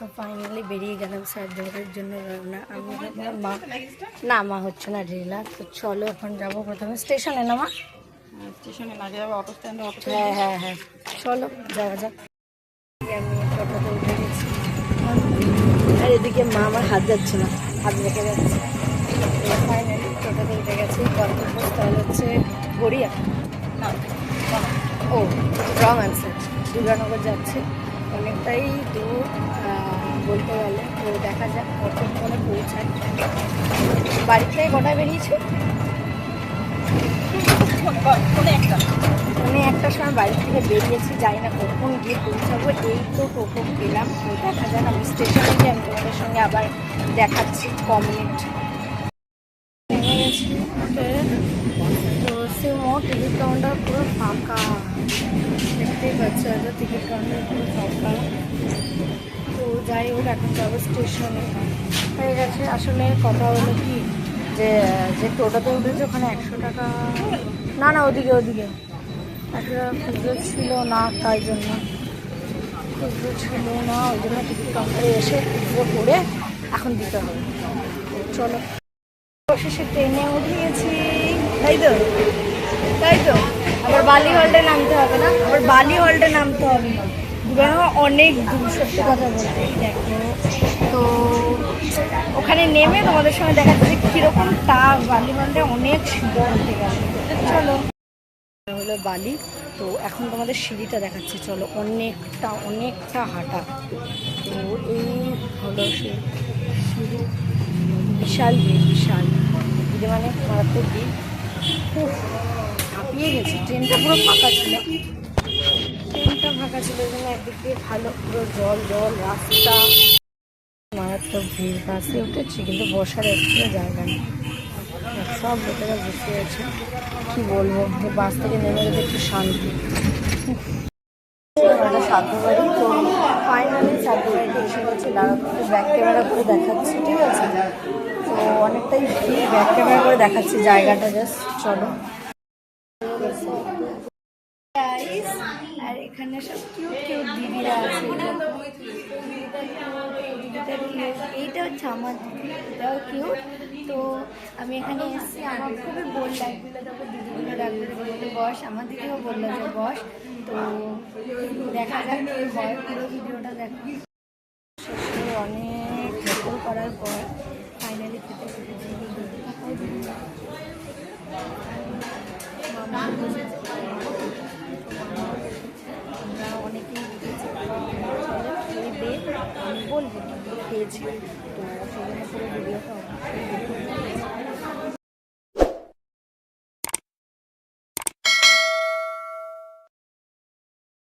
তো ফাইনালি বেরিয়ে গেলাম স্যার দৌড়ের জন্য রওনা। আমি মা না মা হচ্ছে না ঢিলা। তো চলো এখন যাবো প্রথমে স্টেশনে না মা? স্টেশনে না যাবে অটো স্ট্যান্ডে অটো। হ্যাঁ হ্যাঁ হ্যাঁ চলো যাওয়া যাক। আমি টোটোতে উঠে গেছি আর এদিকে মা আমার হাত যাচ্ছে না, হাত রেখে যাচ্ছে। ফাইনালি টোটোতে উঠে গেছি। গন্তব্যস্থল হচ্ছে গড়িয়া না, ও রং আনসার, দুর্গানগর যাচ্ছে। অনেকটাই দূর বলতে গেলে। তো দেখা যাক কতক্ষণে পৌঁছায়। বাড়ি থেকে কটায় বেরিয়েছে? মানে একটার সময় বাড়ি থেকে বেরিয়েছি, যাই না কখন গিয়ে পৌঁছাবো। এই তো টোটো পেলাম। তো দেখা যাক, আমি স্টেশনে গিয়ে আমি তোমাদের সঙ্গে আবার দেখাচ্ছি কমিউনিট। নেমে গেছি। তো সিমো টিকিট কাউন্টার পুরো ফাঁকা, দেখতেই পাচ্ছি হয়তো টিকিট কাউন্টার পুরো ফাঁকা। তো যাই হোক এখন যাবো স্টেশনে। হয়ে গেছে। আসলে কথা হলো কি যে টোটোতে উঠেছে ওখানে 100 টাকা, না না ওদিকে 100 টাকা খুচরো ছিল না, তাই জন্য খুচরো ছিল না, ওই জন্য টিকিট কাউন্টারে এসে খুচরো করে এখন দিতে হবে। চলো অবশেষে ট্রেনে উঠে গেছি। তাই তো তাই তো আবার বালি হল্টে নামতে হবে না? আবার বালি হল্টে নামতে হবে না, অনেক দূর সত্যি কথা বলতে। দেখো তো ওখানে নেমে তোমাদের সঙ্গে দেখা যাচ্ছে কীরকম টাক। বালি হল্টে অনেক সিঁড়ি উঠতে গেল। চলো হলো বালি। তো এখন তোমাদের সিঁড়িটা দেখাচ্ছে, চলো অনেকটা হাঁটা। তো এই হলো সেই সিঁড়ি, বিশাল বিশাল এটা মানে মারাত্মক দিক। খুব হাঁপিয়ে গেছি। ট্রেনটা পুরো ফাঁকা ছিল, ওই জন্য একদিক দিয়ে ভালো, পুরো জল জল রাস্তা, মারাত্মক ভিড়। বাসে উঠেছি কিন্তু বসার একটু জায়গা নেই, সব লোকেরা বসে আছে। কি বলবো, বাস থেকে নেমে গেলে একটু শান্তি। সাধ্য বাড়ি। তো ফাইনালি সাধ্য বাড়িতে এসে গেছি। দাঁড়াতে ব্যাক ক্যামেরা করে দেখাচ্ছি, ঠিক আছে? তো অনেকটাই ভিড়, ব্যাক ক্যামেরা করে দেখাচ্ছি জায়গাটা জাস্ট। চলো। আর এখানে সব কিউট কিউট দিদিরা আছে। এইটা হচ্ছে আমার দিদি, এটাও কিউট। তো আমি এখানে এসেছি, আমার খুবই বোন লাগছিল, তারপর দিদিগুলো ডাকলো, দিদিগুলো বস, আমার দিদিও বললো যে বস। তো দেখা যাক কি হয়, পুরো ভিডিওটা দেখো। শেষে অনেক হেল্প করার পর ফাইনালি খেতে পেরেছি। আমরা অনেকেই বুঝেছি আমি বলবো খেয়েছি। তো সেই জন্য পুরো ভিডিওটা